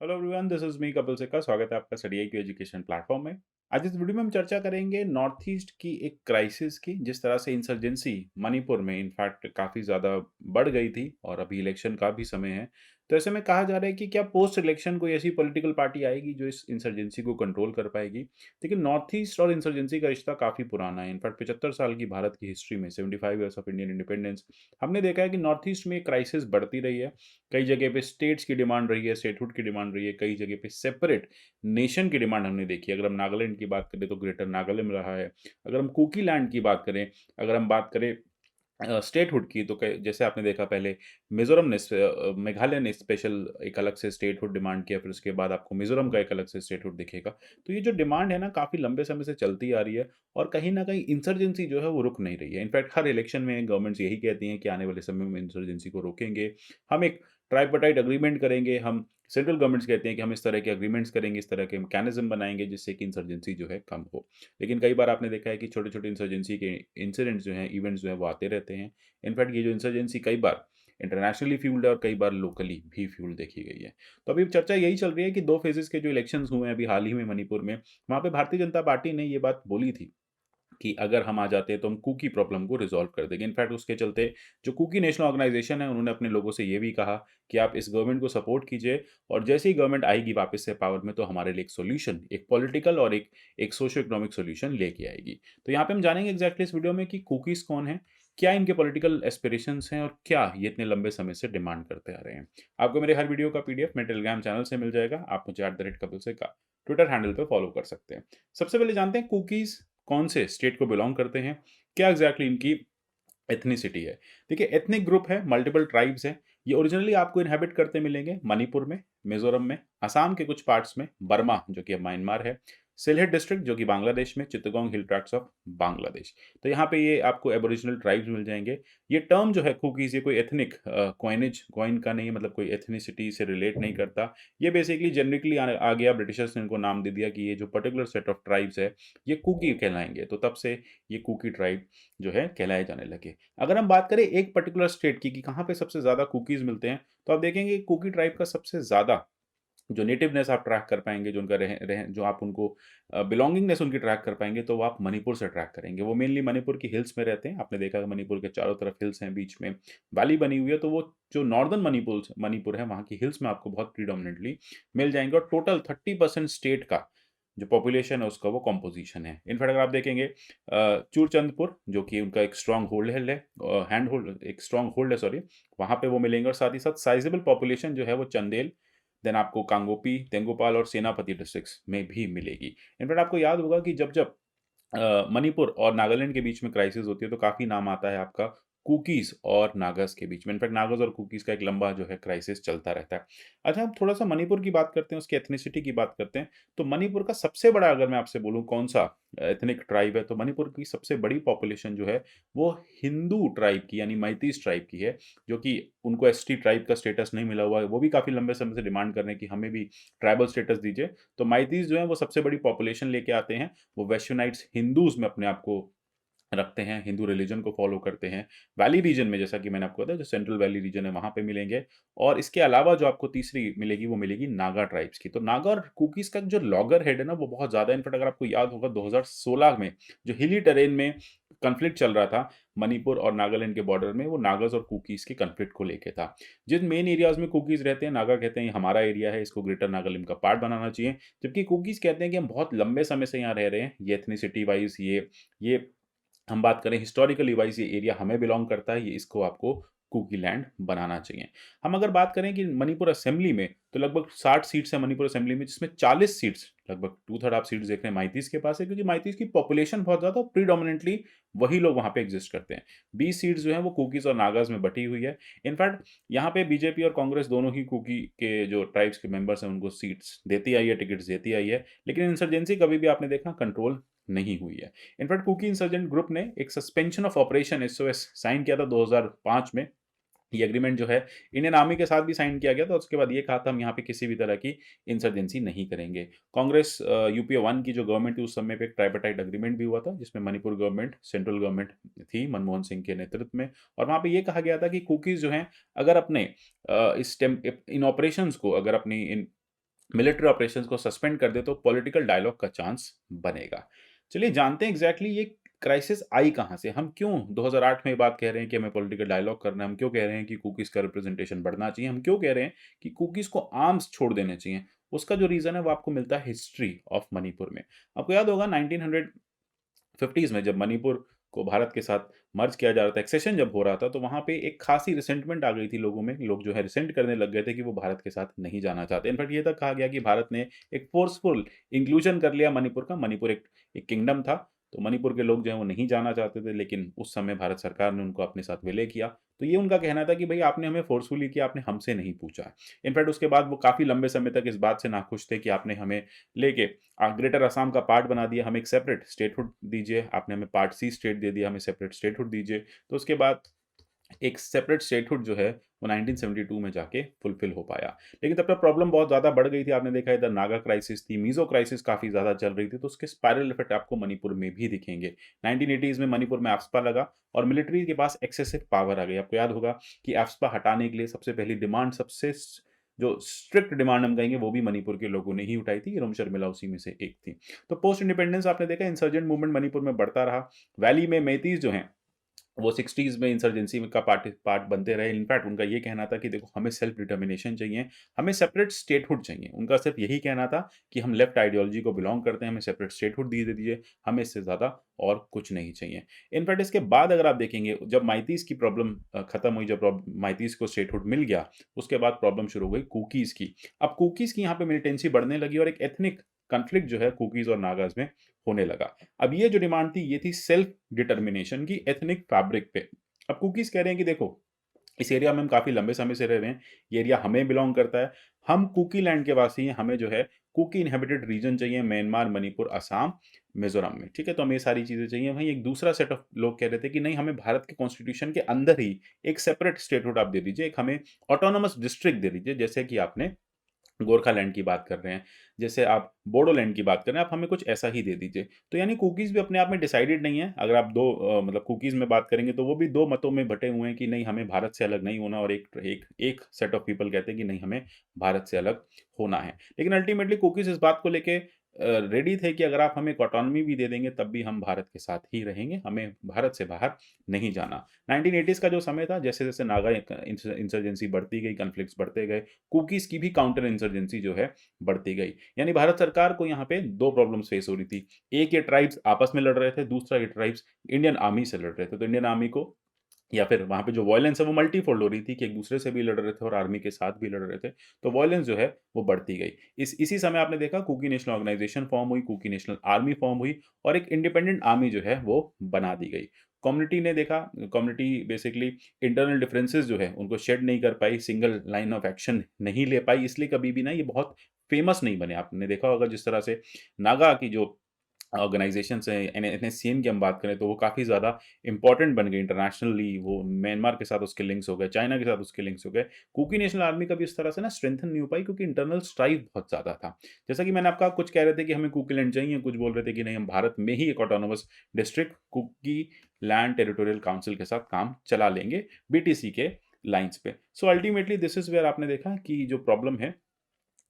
Hello everyone, this is me Kapil सिक्का। स्वागत है आपका स्टडी की एजुकेशन प्लेटफॉर्म में। आज इस वीडियो में हम चर्चा करेंगे नॉर्थ ईस्ट की एक क्राइसिस की, जिस तरह से इंसर्जेंसी मणिपुर में इनफैक्ट काफ़ी ज़्यादा बढ़ गई थी और अभी इलेक्शन का भी समय है। तो ऐसे में कहा जा रहा है कि क्या पोस्ट इलेक्शन कोई ऐसी पॉलिटिकल पार्टी आएगी जो इस इंसर्जेंसी को कंट्रोल कर पाएगी। लेकिन नॉर्थ ईस्ट और इंसर्जेंसी का रिश्ता काफ़ी पुराना है। इनफैक्ट 75 साल की भारत की हिस्ट्री में 75 ईयर्स ऑफ इंडियन इंडिपेंडेंस हमने देखा है कि नॉर्थ ईस्ट में क्राइसिस बढ़ती रही है। कई जगह पे स्टेट्स की डिमांड रही है, स्टेटहुड की डिमांड रही है, कई जगह पे सेपरेट नेशन की डिमांड हमने देखी है। अगर हम नागालैंड की बात करें तो ग्रेटर नागालैंड रहा है। अगर हम कुकी लैंड की बात करें, अगर हम बात करें स्टेटहुड की, तो कई जैसे आपने देखा पहले मिज़ोरम ने मेघालय ने स्पेशल एक अलग से स्टेटहुड डिमांड किया, फिर उसके बाद आपको मिज़ोरम का एक अलग से स्टेटहुड दिखेगा। तो ये जो डिमांड है ना, काफ़ी लंबे समय से चलती आ रही है और कहीं न कहीं इंसर्जेंसी जो है वो रुक नहीं रही है। इनफैक्ट हर इलेक्शन में गवर्नमेंट्स यही कहती हैं कि आने वाले समय में इंसर्जेंसी को रोकेंगे। हम एक ट्राइपार्टाइट एग्रीमेंट करेंगे, हम सेंट्रल गवर्नमेंट्स कहते हैं कि हम इस तरह के एग्रीमेंट्स करेंगे, इस तरह के मैकेनिज़्म बनाएँगे जिससे कि इंसर्जेंसी जो है कम हो। लेकिन कई बार आपने देखा है कि छोटे-छोटे इंसर्जेंसी के इंसिडेंट्स जो हैं, इवेंट्स जो हैं वो आते रहते हैं। इनफैक्ट ये जो इंसर्जेंसी कई बार इंटरनेशनली फ्यूल्ड है और कई बार लोकली भी फ्यूल्ड देखी गई है। तो अभी चर्चा यही चल रही है कि 2 फेजेज़ के जो इलेक्शंस हुए हैं अभी हाल ही में मणिपुर में, वहाँ पे भारतीय जनता पार्टी ने ये बात बोली थी कि अगर हम आ जाते हैं तो हम कुकी प्रॉब्लम को रिज़ॉल्व कर देंगे। इनफैक्ट उसके चलते जो कुकी नेशनल ऑर्गनाइज़ेशन है, उन्होंने अपने लोगों से ये भी कहा कि आप इस गवर्नमेंट को सपोर्ट कीजिए और जैसे ही गवर्नमेंट आएगी वापस से पावर में, तो हमारे लिए एक सॉल्यूशन, एक पॉलिटिकल और एक सोशियो इकोनॉमिक सॉल्यूशन लेके आएगी। तो यहाँ पे हम जानेंगे एग्ज़ैक्टली इस वीडियो में कि कुकीज़ कौन हैं? क्या इनके पॉलिटिकल एस्पिरेशंस हैं और क्या ये इतने लंबे समय से डिमांड करते आ रहे हैं? आपको मेरे हर वीडियो का पीडीएफ मेरे टेलीग्राम चैनल से मिल जाएगा। आप मुझे @कपिल सिक्का ट्विटर हैंडल पे फॉलो कर सकते हैं। सबसे पहले जानते हैं कुकीज़ कौन से स्टेट को बिलॉन्ग करते हैं, क्या एग्जैक्टली इनकी एथनिसिटी है। देखिए, एथनिक ग्रुप है, मल्टीपल ट्राइब्स हैं। ये ओरिजिनली आपको इनहैबिट करते मिलेंगे मणिपुर में, मिजोरम में, असम के कुछ पार्ट्स में, बर्मा जो कि अब म्यांमार है, सिलहेट डिस्ट्रिक्ट जो कि बांग्लादेश में, चित्तगोंग हिल ट्रैक्ट्स ऑफ बांग्लादेश। तो यहाँ पे ये आपको एबोरिजिनल ट्राइब्स मिल जाएंगे। ये टर्म जो है कुकीज़, ये कोई एथनिक कॉइन का नहीं है, मतलब कोई एथनिसिटी से रिलेट नहीं करता। ये बेसिकली जेनेरिकली आ गया, ब्रिटिशर्स ने इनको नाम दे दिया कि ये जो पर्टिकुलर सेट ऑफ ट्राइब्स है, ये कुकी कहलाएंगे। तो तब से ये कुकी ट्राइब जो है कहलाए जाने लगे। अगर हम बात करें एक पर्टिकुलर स्टेट की कि कहाँ पे सबसे ज़्यादा कुकीज़ मिलते हैं, तो आप देखेंगे कुकी ट्राइब का सबसे ज़्यादा जो नेटिवनेस आप ट्रैक कर पाएँगे, जो उनका रह रह जो आप उनको बिलॉन्गिंगनेस उनकी ट्रैक कर पाएँगे, तो वो आप मणिपुर से ट्रैक करेंगे। वो मेनली मणिपुर की हिल्स में रहते हैं। आपने देखा कि मणिपुर के चारों तरफ हिल्स हैं, बीच में वैली बनी हुई है, तो वो जो नॉर्दर्न मणिपुर है, वहाँ की हिल्स में आपको बहुत प्रिडोमिनेंटली मिल जाएँगे और टोटल 30% स्टेट का जो पॉपुलेशन है, उसका वो कॉम्पोज़िशन है। इनफैक्ट अगर आप देखेंगे चूरचंदपुर जो कि उनका एक स्ट्रॉन्ग होल्ड है, हैंड होल्ड एक स्ट्रॉन्ग होल्ड है, सॉरी, वहाँ पे वो मिलेंगे और साथ ही साथ साइज़ेबल पॉपुलेशन जो है वो चंदेल, देन आपको कांगोपी, तेंगुपाल और सेनापति डिस्ट्रिक्ट्स में भी मिलेगी। इनफैक्ट आपको याद होगा कि जब-जब मणिपुर और नागालैंड के बीच में क्राइसिस होती है, तो काफ़ी नाम आता है आपका कुकीज़ और नागाज़ के बीच में। इनफैक्ट नागाज़ और कुकीज़ का एक लंबा जो है क्राइसिस चलता रहता है। अच्छा, हम थोड़ा-सा मणिपुर की बात करते हैं, उसकी एथनिसिटी की बात करते हैं। तो मणिपुर का सबसे बड़ा, अगर मैं आपसे बोलूँ कौन-सा एथनिक ट्राइब है, तो मणिपुर की सबसे बड़ी पॉपुलेशन जो है, वो हिंदू ट्राइब की यानी मैतीस ट्राइब की है, जो कि उनको एसटी ट्राइब का स्टेटस नहीं मिला हुआ है। वो भी काफ़ी लंबे समय से डिमांड कर रहे हैं कि हमें भी ट्राइबल स्टेटस दीजिए। तो मैतीस जो है वो सबसे बड़ी पॉपुलेशन लेके आते हैं। वो वैश्योनाइट्स हिंदूज़ में अपने आप को रखते हैं, हिंदू रिलीजन को फ़ॉलो करते हैं। वैली रीजन में, जैसा कि मैंने आपको बताया, जो सेंट्रल वैली रीजन है, वहाँ पे मिलेंगे। और इसके अलावा जो आपको तीसरी मिलेगी, वो मिलेगी नागा ट्राइब्स की। तो नागा और कुकीज़ का जो लॉगर हेड है ना, वो बहुत ज़्यादा है। इनफैक्ट अगर आपको याद होगा 2016 में जो हिली टेरेन में कॉन्फ्लिक्ट चल रहा था, मणिपुर और नागालैंड के बॉर्डर में, वो नागाज़ और कुकीज़ के कॉन्फ्लिक्ट को लेके था। जिन मेन एरियाज़ में कुकीज़ रहते हैं, नागा कहते हैं ये हमारा एरिया है, इसको ग्रेटर नागालैंड का पार्ट बनाना चाहिए। जबकि कुकीज़ कहते हैं कि हम बहुत लंबे समय से यहाँ रह रहे हैं, ये एथनिसिटी वाइज़, ये हम बात करें हिस्टोरिकली वाइज़, ये एरिया हमें बिलॉन्ग करता है, ये इसको आपको कुकी लैंड बनाना चाहिए। हम अगर बात करें कि मणिपुर असेंबली में, तो लगभग 60 सीट्स हैं मणिपुर असेंबली में, जिसमें 40 सीट्स, लगभग 2/3 आप सीट्स देख रहे हैं मैतीस के पास है, क्योंकि मैतीस की पॉपुलेशन बहुत ज़्यादा, प्रीडोमिनेंटली वही लोग वहाँ पे एग्ज़िस्ट करते हैं। 20 सीट्स जो हैं वो कुकीज़ और नागाज़ में बटी हुई है। इनफैक्ट यहाँ पे बीजेपी और कांग्रेस दोनों ही कुकी के जो ट्राइब्स के मेंबर्स हैं, उनको सीट्स देती आई है, टिकट्स देती आई है। लेकिन इंसर्जेंसी कभी भी आपने देखा कंट्रोल नहीं हुई है। इनफैक्ट कुकी इंसर्जेंट ग्रुप ने एक suspension of operation SOS sign किया था 2005 में। ये एग्रीमेंट जो है इंडियन आर्मी के साथ भी साइन किया गया था। उसके बाद ये कहा था हम यहाँ पे किसी भी तरह की इंसर्जेंसी नहीं करेंगे। कांग्रेस यूपीए 1 की जो गवर्नमेंट थी, उस समय पे एक ट्राइपार्टाइट एग्रीमेंट भी हुआ था, जिसमें मणिपुर गवर्नमेंट, सेंट्रल गवर्नमेंट थी मनमोहन सिंह के नेतृत्व में। और वहाँ पे ये कहा गया था कि कुकीज़ जो हैं, अगर अपने इस टेम इन ऑपरेशंस को, अगर अपनी इन मिलिट्री ऑपरेशंस को सस्पेंड कर दे तो पॉलिटिकल डायलॉग का चांस बनेगा। चलिए जानते हैं एग्ज़ैक्टली ये क्राइसिस आई कहाँ से? हम क्यों 2008 में ये बात कह रहे हैं कि हमें पॉलिटिकल डायलॉग करना है? हम क्यों कह रहे हैं कि कुकीज़ का रिप्रेजेंटेशन बढ़ना चाहिए? हम क्यों कह रहे हैं कि कुकीज़ को आर्म्स छोड़ देने चाहिए? उसका जो रीज़न है वो आपको मिलता है हिस्ट्री ऑफ मणिपुर में। आपको याद होगा 1950s में जब मणिपुर को भारत के साथ मर्ज किया जा रहा था, एक्सेशन जब हो रहा था, तो वहाँ पे एक खासी रिसेंटमेंट आ गई थी लोगों में। लोग जो है रिसेंट करने लग गए थे कि वो भारत के साथ नहीं जाना चाहते। इनफैक्ट ये तक कहा गया कि भारत ने एक फ़ोर्सफुल इंक्लूज़न कर लिया मणिपुर का। मणिपुर एक एक किंगडम था, तो मणिपुर के लोग जो हैं वो नहीं जाना चाहते थे, लेकिन उस समय भारत सरकार ने उनको अपने साथ विलय किया। तो ये उनका कहना था कि भई आपने हमें फ़ोर्सफुली किया, आपने हमसे नहीं पूछा। इनफैक्ट उसके बाद वो काफ़ी लंबे समय तक इस बात से नाखुश थे कि आपने हमें लेके ग्रेटर असम का पार्ट बना दिया, हमें एक सेपरेट स्टेटहुड दीजिए, आपने हमें पार्ट सी स्टेट दे दिया, हमें सेपरेट स्टेटहुड दीजिए। तो उसके बाद एक सेपरेट स्टेटहुड जो है, वो 1972 में जाके फुलफिल हो पाया। लेकिन तब तक प्रॉब्लम बहुत ज़्यादा बढ़ गई थी, आपने देखा इधर नागा क्राइसिस थी, मिज़ो क्राइसिस काफ़ी ज़्यादा चल रही थी, तो उसके स्पाइरल इफ़ेक्ट आपको मणिपुर में भी दिखेंगे। 1980s में मणिपुर में एफ़स्पा लगा और मिलिट्री के पास एक्सेसिव पावर आ गई। आपको याद होगा कि एफ़स्पा हटाने के लिए सबसे पहली डिमांड सबसे जो स्ट्रिक्ट डिमांड हम कहेंगे वो भी मणिपुर के लोगों ने ही उठाई थी, इरोम शर्मिला उसी में से एक थी। तो पोस्ट इंडिपेंडेंस आपने देखा इंसर्जेंट मूवमेंट मणिपुर में बढ़ता रहा। वैली में मेइतीज़ जो हैं वो 60s में इंसर्जेंसी में का पार्ट बनते रहे। इनफैक्ट उनका ये कहना था कि देखो हमें सेल्फ डिटर्मिनेशन चाहिए, हमें सेपरेट स्टेटहुड चाहिए। उनका सिर्फ यही कहना था कि हम लेफ्ट आइडियोलॉजी को बिलॉन्ग करते हैं, हमें सेपरेट स्टेटहुड दे दीजिए, हमें इससे ज़्यादा और कुछ नहीं चाहिए। इनफैक्ट इसके बाद अगर आप देखेंगे जब माइतीज़ की प्रॉब्लम खत्म हुई, जब माइतीज़ को स्टेटहुड मिल गया, उसके बाद प्रॉब्लम शुरू हो गई कुकीज़ की। अब कुकीज़ की यहाँ पे मिलिटेंसी बढ़ने लगी और एक एथनिक कॉन्फ्लिक्ट जो है कुकीज़ और नागाज़ में होने लगा। अब ये जो डिमांड थी ये थी सेल्फ डिटर्मिनेशन की एथनिक फैब्रिक पे। अब कुकीज़ कह रहे हैं कि देखो, इस एरिया में हम काफ़ी लंबे समय से रह रहे हैं, ये एरिया हमें बिलॉन्ग करता है, हम कुकी लैंड के वासी हैं, हमें जो है कुकी इन्हेबिटेड रीजन चाहिए म्यांमार, मणिपुर, असम, मिज़ोरम में, ठीक है? तो हमें ये सारी चीज़ें चाहिए। वहीं एक दूसरा सेट ऑफ लोग कह रहे थे कि नहीं हमें भारत के कॉन्स्टिट्यूशन के अंदर ही एक सेपरेट स्टेटहुड आप दे दीजिए, एक हमें ऑटोनोमस डिस्ट्रिक्ट दे दीजिए, जैसे कि आपने गोरखालैंड की बात कर रहे हैं, जैसे आप बोडोलैंड की बात कर रहे हैं, आप हमें कुछ ऐसा ही दे दीजिए। तो यानी कुकीज़ भी अपने आप में डिसाइडेड नहीं है। अगर आप 2 मतलब कुकीज़ में बात करेंगे तो वो भी 2 मतों में बँटे हुए हैं कि नहीं हमें भारत से अलग नहीं होना और एक एक एक सेट ऑफ पीपल कहते हैं कि नहीं हमें भारत से अलग होना है। लेकिन अल्टीमेटली कुकीज़ इस बात को लेके रेडी थे कि अगर आप हमें एक ऑटोनॉमी भी दे देंगे तब भी हम भारत के साथ ही रहेंगे, हमें भारत से बाहर नहीं जाना। 1980s का जो समय था जैसे-जैसे नागा इंसर्जेंसी बढ़ती गई, कॉन्फ्लिक्ट्स बढ़ते गए, कुकीज़ की भी काउंटर इंसर्जेंसी जो है बढ़ती गई। यानी भारत सरकार को यहाँ पे 2 प्रॉब्लम्स फेस हो रही थी। एक ये ट्राइब्स आपस में लड़ रहे थे, दूसरा ये ट्राइब्स इंडियन आर्मी से लड़ रहे थे। तो इंडियन आर्मी को या फिर वहाँ पे जो वॉयलेंस है वो मल्टीफ़ोल्ड हो रही थी कि एक-दूसरे से भी लड़ रहे थे और आर्मी के साथ भी लड़ रहे थे। तो वॉयलेंस जो है वो बढ़ती गई। इसी समय आपने देखा कुकी नेशनल ऑर्गनाइज़ेशन फ़ॉर्म हुई, कुकी नेशनल आर्मी फ़ॉर्म हुई और एक इंडिपेंडेंट आर्मी जो है वो बना दी गई। कम्युनिटी ने देखा, कम्युनिटी बेसिकली इंटरनल डिफरेंसेस जो है उनको शेड नहीं कर पाई, सिंगल लाइन ऑफ एक्शन नहीं ले पाई, इसलिए कभी भी ना ये बहुत फ़ेमस नहीं बने। आपने देखा होगा जिस तरह से नागा की जो ऑर्गनाइज़ेशंस हैं, एनएससीएन की हम बात करें तो वो काफ़ी ज़्यादा इम्पोर्टेंट बन गई इंटरनेशनली, वो म्यांमार के साथ उसके लिंक्स हो गए, चाइना के साथ उसके लिंक्स हो गए। कुकी नेशनल आर्मी कभी इस तरह से ना स्ट्रेंथन नहीं हो पाई क्योंकि इंटरनल स्ट्राइव बहुत ज़्यादा था। जैसा कि मैंने आपका कुछ कह रहे थे कि हमें कुकी लैंड चाहिए, कुछ बोल रहे थे कि नहीं हम भारत में ही एक autonomous district Kuki land territorial council के साथ काम चला लेंगे, बीटीसी के लाइन्स पे। So ultimately this is where आपने देखा कि जो प्रॉब्लम है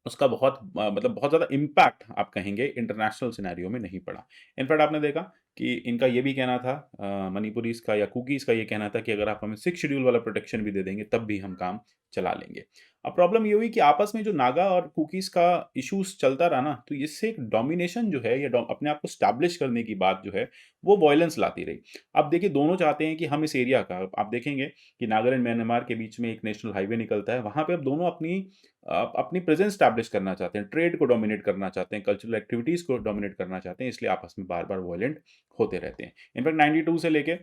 उसका बहुत मतलब बहुत ज़्यादा इम्पैक्ट आप कहेंगे इंटरनेशनल सिनेरियो में नहीं पड़ा। इनफैक्ट आपने देखा कि इनका ये भी कहना था मणिपुरीज़ का या कुकीज़ का ये कहना था कि अगर आप हमें 6 शेड्यूल वाला प्रोटेक्शन भी दे देंगे तब भी हम काम चला लेंगे। अब प्रॉब्लम ये हुई कि आपस में जो नागा और कुकीज़ का इश्यूज़ चलता रहा ना, तो इससे एक डोमिनेशन जो है या डो अपने आप को एस्टैब्लिश करने की बात जो है, वो वॉयलेंस लाती रही। अब देखिए दोनों चाहते हैं कि हम इस एरिया का आप देखेंगे कि नागालैंड म्यांमार के बीच में एक नेशनल हाईवे निकलता है, वहाँ पे अब दोनों अपनी प्रेज़ेंस एस्टैब्लिश करना चाहते हैं, ट्रेड को डोमिनेट करना चाहते हैं, कल्चरल एक्टिविटीज़ को डोमिनेट करना चाहते हैं, इसलिए आपस में बार-बार वायलेंट होते रहते हैं। इनफैक्ट 92 से लेके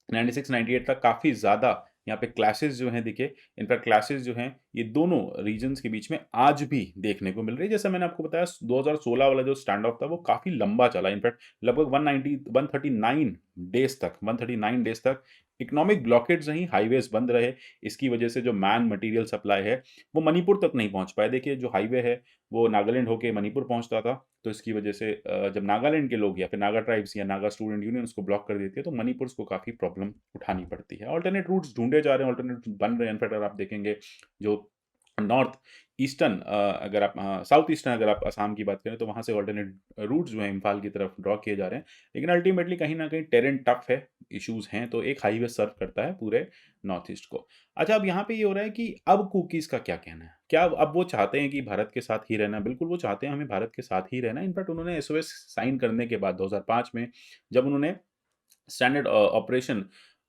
96-98 तक काफ़ी ज़्यादा यहाँ पे क्लैशेज़ जो हैं दिखे। इनफैक्ट क्लैशेज़ जो हैं ये दोनों रीजन्स के बीच में आज भी देखने को मिल रही है। जैसा मैंने आपको बताया 2016 वाला जो स्टैंड ऑफ था वो काफ़ी लंबा चला। इनफैक्ट लगभग 139 डेज़ तक 139 डेज़ तक इकोनॉमिक ब्लॉकेड्स रहीं, हाईवेज़ बंद रहे। इसकी वजह से जो मटीरियल सप्लाई है वो मणिपुर तक नहीं पहुँच पाए। देखिए जो हाईवे है वो नागालैंड होके मणिपुर पहुँचता था, तो इसकी वजह से जब नागालैंड के लोग या फिर नागा ट्राइब्स या नागा स्टूडेंट यूनियन उसको ब्लॉक कर देती है, तो मणिपुर को काफ़ी प्रॉब्लम उठानी पड़ती है। अल्टरनेट रूट्स ढूँढे जा रहे हैं, अल्टरनेट बन रहे हैं। इनफैक्ट अगर आप देखेंगे जो नॉर्थ ईस्टर्न अगर आप साउथ ईस्टर्न अगर आप असम की बात करें तो वहाँ से अल्टरनेट रूट्स जो हैं इम्फाल की तरफ ड्रॉ किए जा रहे हैं। लेकिन अल्टीमेटली कहीं न कहीं टेरेन टफ है, इश्यूज़ हैं, तो एक हाईवे सर्व करता है पूरे नॉर्थ ईस्ट को। अच्छा, अब यहाँ पे ये हो रहा है कि अब कुकीज़ का क्या कहना है? क्या अब वो चाहते हैं कि भारत के साथ ही रहना? बिल्कुल वो चाहते हैं हमें भारत के साथ ही रहना है। इनफैक्ट उन्होंने एसओएस साइन करने के बाद 2005 में जब उन्होंने स्टैंडर्ड ऑपरेशन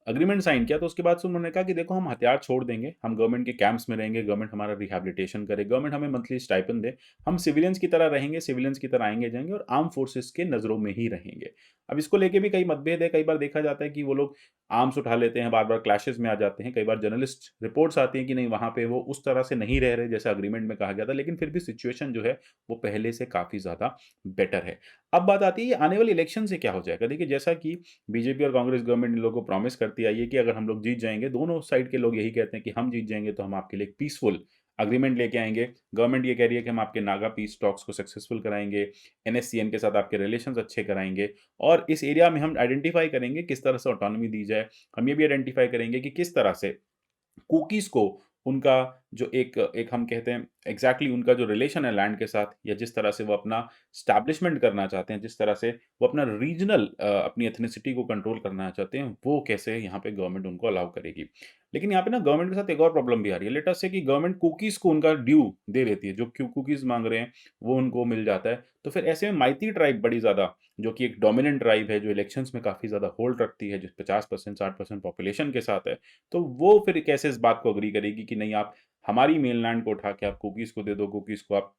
एग्रीमेंट साइन किया, तो उसके बाद से उन्होंने कहा कि देखो हम हथियार छोड़ देंगे, हम गवर्नमेंट के कैंप्स में रहेंगे, गवर्नमेंट हमारा रिहैबिलिटेशन करे, गवर्नमेंट हमें मंथली स्टाइपेंड दे, हम सिविलियंस की तरह रहेंगे, सिविलियंस की तरह आएँगे जाएँगे और आर्म्ड फोर्सेस के नज़रों में ही रहेंगे। अब इसको लेके भी कई मतभेद है, कई बार देखा जाता है कि वो लोग आर्म्स उठा लेते हैं, बार-बार क्लैशेस में आ जाते हैं, कई बार जर्नलिस्ट रिपोर्ट्स आती हैं कि नहीं वहाँ पे वो उस तरह से नहीं रह रहे जैसा एग्रीमेंट में कहा गया था, लेकिन फिर भी सिचुएशन जो है वो पहले से काफ़ी ज़्यादा बेटर है। अब बात आती है ये आने वाले इलेक्शन से क्या हो जाएगा? देखिए जैसा कि बीजेपी और कांग्रेस गवर्नमेंट इन लोगों को प्रॉमिस करती आई है कि अगर हम लोग जीत जाएँगे, दोनों साइड के लोग यही कहते हैं कि हम जीत जाएँगे तो हम आपके लिए एक पीसफुल एग्रीमेंट लेके आएँगे। गवर्नमेंट ये कह रही है कि हम आपके नागा पीस टॉक्स को सक्सेसफुल कराएँगे, एनएससीएन के साथ आपके रिलेशंस अच्छे कराएँगे और इस एरिया में हम आइडेंटिफाई करेंगे किस तरह से ऑटोनॉमी दी जाए। हम ये भी आइडेंटिफाई करेंगे कि किस तरह से कुकीज़ को उनका जो एक एक हम कहते हैं एग्ज़ैक्टली उनका जो रिलेशन है लैंड के साथ या जिस तरह से वो अपना एस्टैब्लिशमेंट करना चाहते हैं, जिस तरह से वो अपना रीजनल अपनी एथनिसिटी को कंट्रोल करना चाहते हैं, वो कैसे यहाँ पे गवर्नमेंट उनको अलाउ करेगी। लेकिन यहाँ पे ना गवर्नमेंट के साथ एक और प्रॉब्लम भी आ रही है। लेट अस से कि गवर्नमेंट कुकीज़ को उनका ड्यू दे देती है, जो कुकीज़ माँग रहे हैं, वो उनको मिल जाता है। तो फिर ऐसे में माइती ट्राइब बड़ी ज़्यादा जो कि एक डोमिनेंट ट्राइब है, जो इलेक्शंस में काफ़ी ज़्यादा होल्ड रखती है, जो 50% 60% पॉपुलेशन के साथ है, तो वो फिर कैसे इस बात को एग्री करेगी कि नहीं आप हमारी मेनलैंड को उठा के आप कुकीज़ को दे दो, कुकीज़ को आप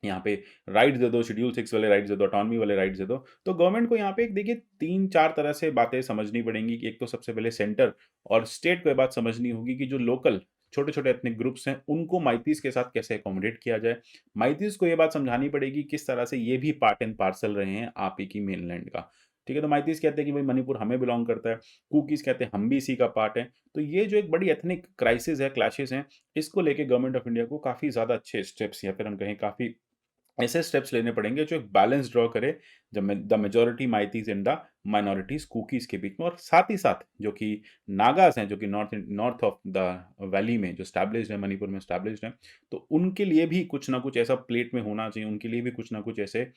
यहाँ पे राइट्स दे दो, शेड्यूल 6 वाले राइट्स दे दो, ऑटोनॉमी वाले राइट्स दे दो। तो गवर्नमेंट को यहाँ पे एक देखिए 3-4 तरह से बातें समझनी पड़ेंगी कि एक तो सबसे पहले सेंटर और स्टेट को ये बात समझनी होगी कि जो लोकल छोटे-छोटे एथनिक ग्रुप्स हैं, उनको माइतीज़ के साथ कैसे अकोमोडेट किया जाए। माइतीज़ को ये बात समझानी पड़ेगी किस तरह से ये भी पार्ट एंड पार्सल रहे हैं आप ही की मेनलैंड का। ठीक है? तो माइतीज़ कहते हैं कि भई मणिपुर हमें बिलॉन्ग करता है, कुकीज़ कहते हैं हम भी इसी का पार्ट हैं। तो ये जो एक बड़ी एथनिक क्राइसिस है, क्लैशेज़ हैं, इसको लेके गवर्नमेंट ऑफ इंडिया को काफ़ी ज़्यादा अच्छे स्टेप्स या फिर हम कहें काफ़ी ऐसे स्टेप्स लेने पड़ेंगे जो एक बैलेंस ड्रॉ करे the majority Meiteis and the minorities Kukis के बीच में और साथ ही साथ जो कि नागाज़ हैं, जो कि नॉर्थ ऑफ द वैली में जो एस्टैब्लिश्ड है, मणिपुर में एस्टैब्लिश्ड हैं, तो उनके लिए भी कुछ ना कुछ ऐसा प्लेट में होना चाहिए, उनके लिए भी कुछ ना कुछ ऐसे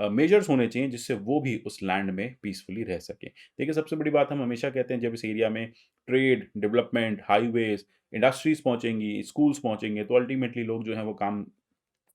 मेजर्स होने चाहिए जिससे वो भी उस लैंड में पीसफुली रह सकें। देखिए सबसे बड़ी बात हम हमेशा कहते हैं जब इस एरिया में ट्रेड, डेवलपमेंट, हाईवेज़, इंडस्ट्रीज़ पहुँचेंगी, स्कूल्स पहुँचेंगे, तो अल्टीमेटली लोग जो हैं वो काम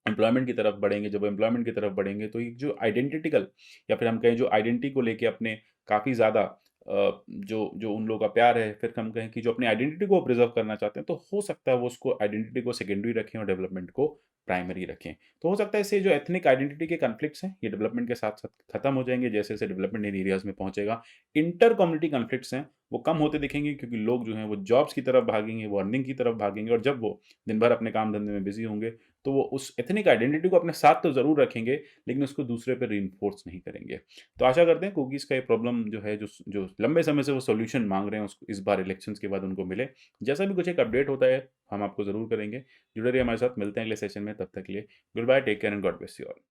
एम्प्लॉयमेंट की तरफ बढ़ेंगे, जब एम्प्लॉयमेंट की तरफ बढ़ेंगे तो एक जो आइडेंटिटिकल या फिर हम कहें जो आइडेंटिटी को लेके अपने काफ़ी ज़्यादा जो जो उन लोगों का प्यार है, फिर हम कहें कि जो अपनी आइडेंटिटी को प्रिज़र्व करना चाहते हैं, तो हो सकता है वो उसको आइडेंटिटी को सेकेंडरी रखें और डेवलपमेंट को प्राइमरी रखें। तो हो सकता है इससे जो एथनिक आइडेंटिटी के कॉन्फ्लिक्ट्स हैं, ये डेवलपमेंट के साथ-साथ खत्म हो जाएँगे जैसे-जैसे डेवलपमेंट इन एरियाज़ में पहुँचेगा। इंटर कम्युनिटी कॉन्फ्लिक्ट्स हैं, वो कम होते दिखेंगे क्योंकि लोग जो हैं वो जॉब्स की तरफ भागेंगे, वो अर्निंग की तरफ भागेंगे और जब वो दिन भर अपने काम-धंधे में बिज़ी होंगे, तो वो उस एथनिक आइडेंटिटी को अपने साथ तो ज़रूर रखेंगे, लेकिन उसको दूसरे पे रिइंफोर्स नहीं करेंगे। तो आशा करते हैं कुकीज़ का ये प्रॉब्लम जो है, जो लंबे समय से वो सॉल्यूशन माँग रहे हैं, उसको इस बार इलेक्शंस के बाद उनको मिले। जैसा भी कुछ एक अपडेट होता है, हम आपको ज़रूर करेंगे। जुड़े रहिए हमारे साथ, मिलते हैं अगले सेशन में, तब तक के लिए goodbye, take care and God bless you all.